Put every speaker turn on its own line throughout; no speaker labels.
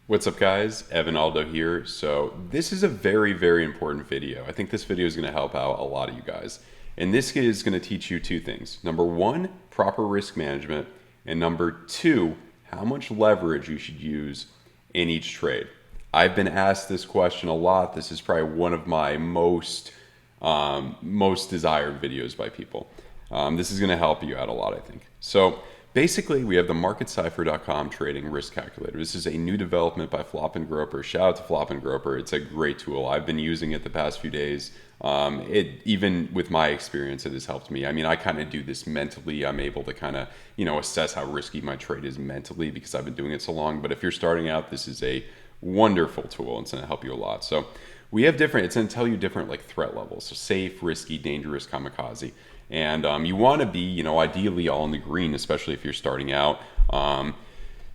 What's up guys, Evan Aldo here. So this is a very, very important video. I think this video is going to help out a lot of you guys. And this is going to teach you two things. Number one, proper risk management. And number two, how much leverage you should use in each trade. I've been asked this question a lot. This is probably one of my most desired videos by people. This is going to help you out a lot, I think. So basically, we have the MarketCypher.com trading risk calculator. This is a new development by Flop and Groper. Shout out to Flop and Groper. It's a great tool. I've been using it the past few days. Even with my experience, it has helped me. I mean, I kind of do this mentally. I'm able to kind of, assess how risky my trade is mentally because I've been doing it so long. But if you're starting out, this is a wonderful tool. It's going to help you a lot. So we have different, it's going to tell you different like threat levels. So safe, risky, dangerous, kamikaze. And you want to be, ideally all in the green, especially if you're starting out.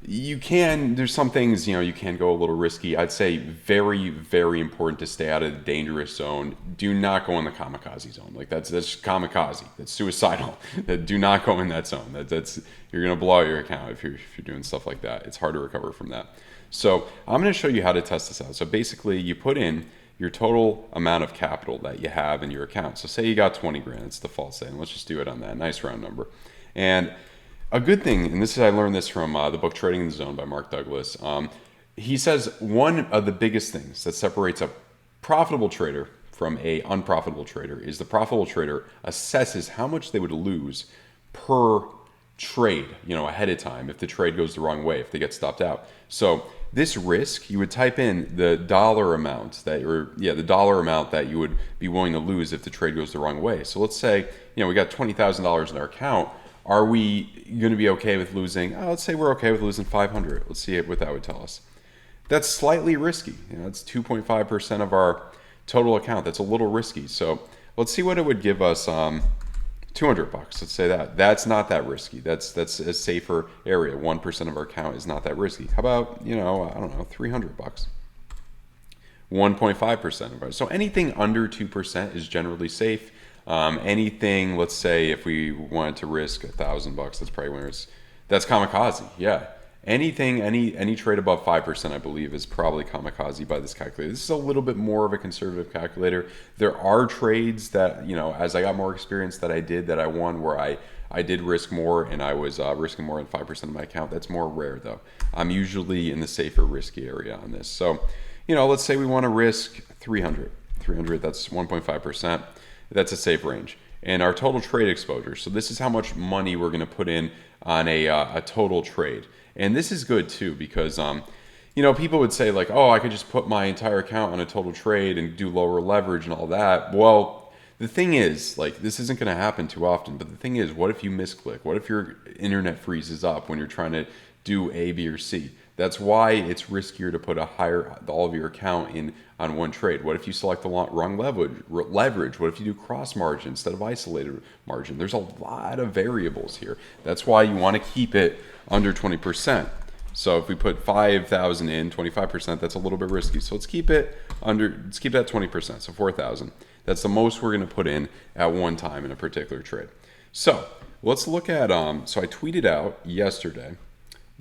There's some things, you can go a little risky. I'd say very, very important to stay out of the dangerous zone. Do not go in the kamikaze zone. Like that's kamikaze. That's suicidal. Do not go in that zone. You're going to blow out your account if you're doing stuff like that. It's hard to recover from that. So I'm going to show you how to test this out. So basically you put in your total amount of capital that you have in your account. So say you got 20 grand, it's default setting. Let's just do it on that nice round number. And a good thing, and I learned this from the book Trading in the Zone by Mark Douglas. He says one of the biggest things that separates a profitable trader from a unprofitable trader is the profitable trader assesses how much they would lose per trade, ahead of time if the trade goes the wrong way, if they get stopped out. So this risk, you would type in the dollar amount that you would be willing to lose if the trade goes the wrong way. So let's say, we got $20,000 in our account. Are we going to be okay with losing? Let's say we're okay with losing 500. Let's see what that would tell us. That's slightly risky. It's 2.5% of our total account. That's a little risky. So let's see what it would give us. 200 bucks. Let's say that's not that risky. That's a safer area. 1% of our account is not that risky. How about, I don't know, 300 bucks. 1.5% of it. So anything under 2% is generally safe. Anything, let's say if we wanted to risk $1,000 bucks, that's probably where that's kamikaze. Yeah. Anything, any trade above 5%, I believe, is probably kamikaze by this calculator. This is a little bit more of a conservative calculator. There are trades that, as I got more experience that I won where I did risk more and I was risking more than 5% of my account. That's more rare though. I'm usually in the safer risky area on this. So, let's say we want to risk 300. 300, that's 1.5%. That's a safe range. And our total trade exposure. So this is how much money we're going to put in on a total trade. And this is good too because, people would say like, oh, I could just put my entire account on a total trade and do lower leverage and all that. Well, the thing is, like, this isn't going to happen too often. But the thing is, what if you misclick? What if your internet freezes up when you're trying to do A, B, or C? That's why it's riskier to put all of your account in on one trade. What if you select the wrong leverage? What if you do cross margin instead of isolated margin? There's a lot of variables here. That's why you want to keep it under 20%. So if we put 5,000 in, 25%, that's a little bit risky. So let's keep it at 20%, so 4,000. That's the most we're going to put in at one time in a particular trade. So let's look at, so I tweeted out yesterday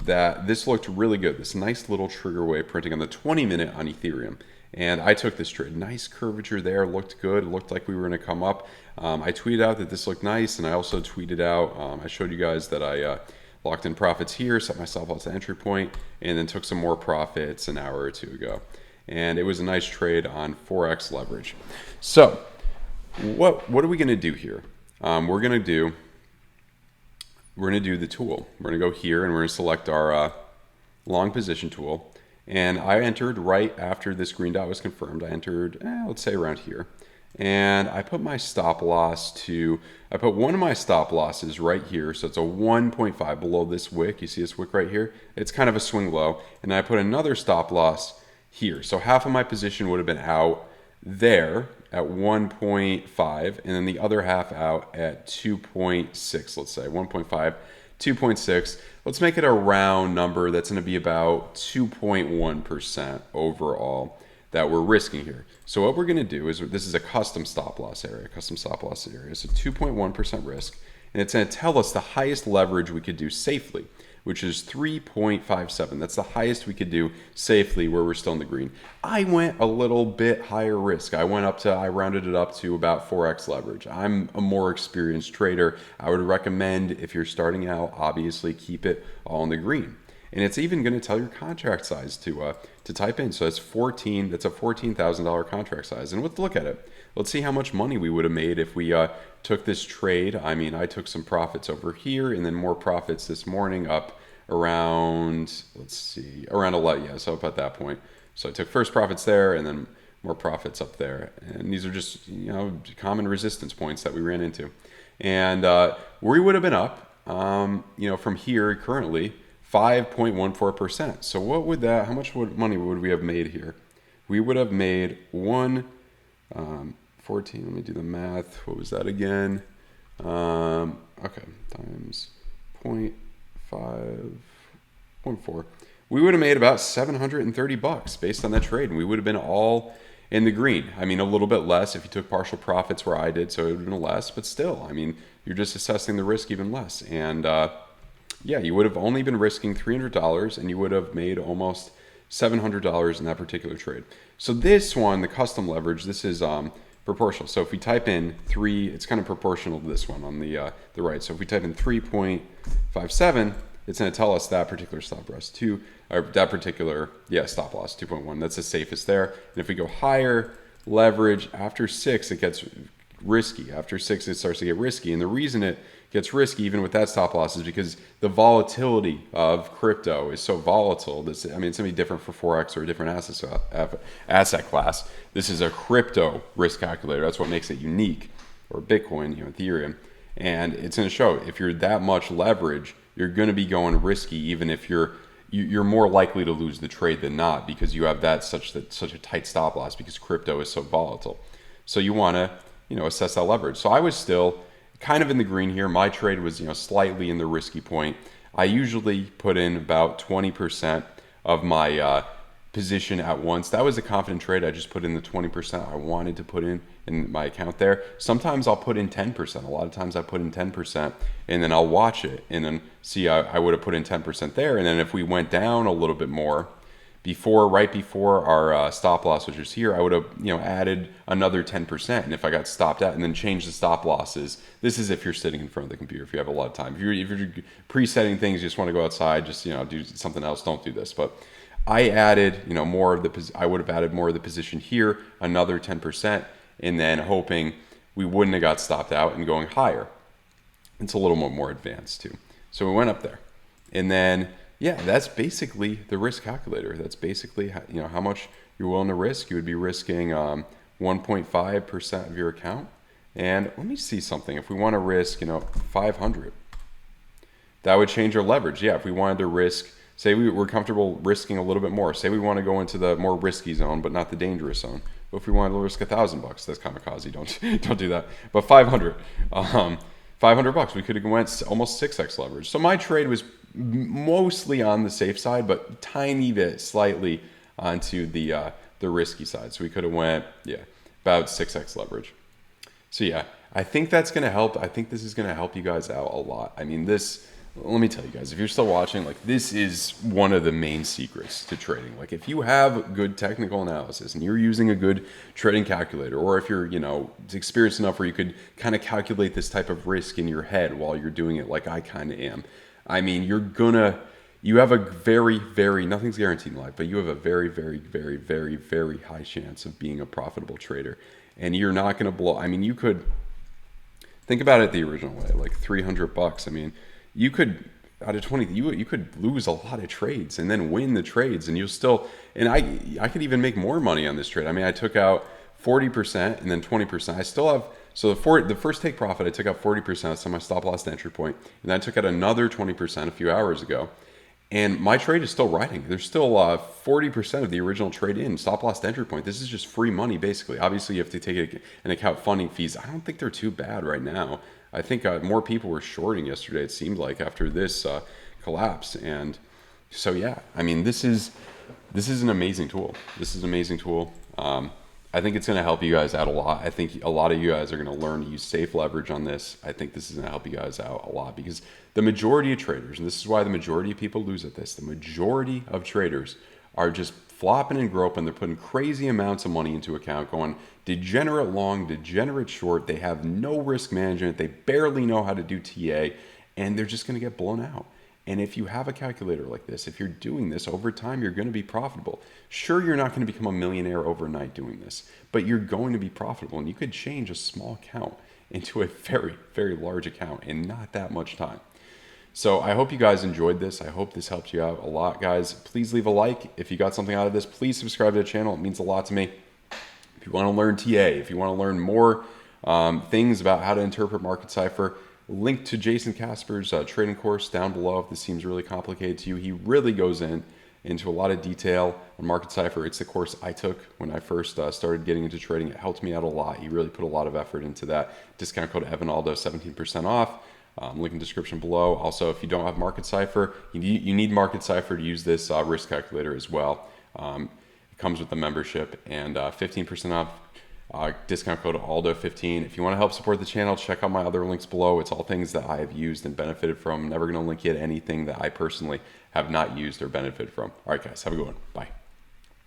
that this looked really good. This nice little trigger wave printing on the 20-minute on Ethereum. And I took this trade. Nice curvature there, looked good. It looked like we were going to come up. I tweeted out that this looked nice, and I also tweeted out, I showed you guys that I locked in profits here, set myself up to entry point, and then took some more profits an hour or two ago. And it was a nice trade on 4x leverage. So what are we going to do here? We're going to do the tool. We're going to go here and we're going to select our long position tool. And I entered right after this green dot was confirmed. I entered, let's say around here. And I put my stop loss I put one of my stop losses right here. So it's a 1.5 below this wick. You see this wick right here? It's kind of a swing low. And I put another stop loss here. So half of my position would have been out there at 1.5 and then the other half out at 2.6, let's say 1.5, 2.6. Let's make it a round number. That's going to be about 2.1% overall that we're risking here. So what we're going to do is, this is a custom stop loss area, So 2.1% risk. And it's going to tell us the highest leverage we could do safely. which is 3.57. That's the highest we could do safely where we're still in the green. I went a little bit higher risk. I rounded it up to about 4x leverage. I'm a more experienced trader. I would recommend, if you're starting out, obviously keep it all in the green. And it's even going to tell your contract size to type in. So that's a $14,000 contract size. And let's look at it. Let's see how much money we would have made if we took this trade. I mean, I took some profits over here and then more profits this morning up around, around 11. Yeah, so up at that point. So I took first profits there and then more profits up there. And these are just, common resistance points that we ran into. And we would have been up, from here currently, 5.14%. So how much money would we have made here? We would have made 14, let me do the math. What was that again? Okay, times 0.5.4. We would have made about $730 based on that trade, and we would have been all in the green. I mean, a little bit less if you took partial profits where I did, so it would have been less, but still, I mean, you're just assessing the risk even less. And you would have only been risking $300, and you would have made almost $700 in that particular trade. So this one, the custom leverage, this is proportional. So if we type in 3, it's kind of proportional to this one on the right. So if we type in 3.57, it's going to tell us that particular stop loss stop loss 2.1. That's the safest there. And if we go higher leverage after 6, it gets risky. After 6, it starts to get risky. And the reason it gets risky even with that stop loss is because the volatility of crypto is so volatile. It's going to be different for Forex or a different asset class. This is a crypto risk calculator. That's what makes it unique, or Bitcoin, Ethereum. And it's going to show if you're that much leverage, you're going to be going risky, even if you're more likely to lose the trade than not, because you have such a tight stop loss because crypto is so volatile. So you want to assess that leverage. So I was still kind of in the green here. My trade was slightly in the risky point. I usually put in about 20% of my position at once. That was a confident trade. I just put in the 20% I wanted to put in my account there. Sometimes I'll put in 10%. A lot of times I put in 10% and then I'll watch it and then see I would have put in 10% there. And then if we went down a little bit more right before our stop loss, which is here, I would have added another 10%. And if I got stopped out and then changed the stop losses, this is if you're sitting in front of the computer, if you have a lot of time. If you're presetting things, you just want to go outside, just do something else, don't do this. But I added I would have added more of the position here, another 10%, and then hoping we wouldn't have got stopped out and going higher. It's a little more advanced too. So we went up there, and then that's basically the risk calculator. That's basically how much you're willing to risk. You would be risking 1.5% of your account. And let me see something. If we want to risk 500, that would change our leverage. If we wanted to risk, say we're comfortable risking a little bit more. Say we want to go into the more risky zone, but not the dangerous zone. But if we wanted to risk $1,000, that's kamikaze. Don't do that. But 500, $500, we could have went almost 6x leverage. So my trade was mostly on the safe side, but tiny bit slightly onto the risky side. So we could have went about 6x leverage. So I think that's going to help. I think this is going to help you guys out a lot. I mean, let me tell you guys, if you're still watching, this is one of the main secrets to trading. If you have good technical analysis and you're using a good trading calculator, or if you're, experienced enough where you could kind of calculate this type of risk in your head while you're doing it like I kind of am. I mean, you have a very, very, nothing's guaranteed in life, but you have a very, very, very, very, very high chance of being a profitable trader. And you're not going to blow. I mean, you could think about it the original way, $300. I mean, you could, out of 20, you could lose a lot of trades and then win the trades, and you'll still, and I could even make more money on this trade. I mean, I took out 40% and then 20%. I still have, so the first take profit, I took out 40%, that's my stop loss to entry point, and then I took out another 20% a few hours ago. And my trade is still riding. There's still 40% of the original trade in stop loss to entry point. This is just free money, basically. Obviously, you have to take into account funding fees. I don't think they're too bad right now. I think more people were shorting yesterday, it seemed like, after this collapse. And so, I mean, this is an amazing tool. This is an amazing tool. I think it's going to help you guys out a lot. I think a lot of you guys are going to learn to use safe leverage on this. I think this is going to help you guys out a lot because the majority of traders, and this is why the majority of people lose at this, the majority of traders are just flopping and groping. They're putting crazy amounts of money into account, going degenerate long, degenerate short. They have no risk management. They barely know how to do TA, and they're just going to get blown out. And if you have a calculator like this, if you're doing this over time, you're going to be profitable. Sure, you're not going to become a millionaire overnight doing this, but you're going to be profitable. And you could change a small account into a very, very large account in not that much time. So I hope you guys enjoyed this. I hope this helped you out a lot, guys. Please leave a like. If you got something out of this, please subscribe to the channel. It means a lot to me. If you want to learn TA, if you want to learn more things about how to interpret market cipher, link to Jason Casper's trading course down below if this seems really complicated to you. He really goes into a lot of detail on market cipher. It's the course I took when I first started getting into trading. It helped me out a lot. He really put a lot of effort into that. Discount code Evanaldo, 17% off. Link in the description below. Also, if you don't have market cipher, you need market cipher to use this risk calculator as well. It comes with the membership and 15% off. Discount code ALDO15. If you want to help support the channel, check out my other links below. It's all things that I have used and benefited from. I'm never going to link you to anything that I personally have not used or benefited from. All right, guys, have a good one. Bye.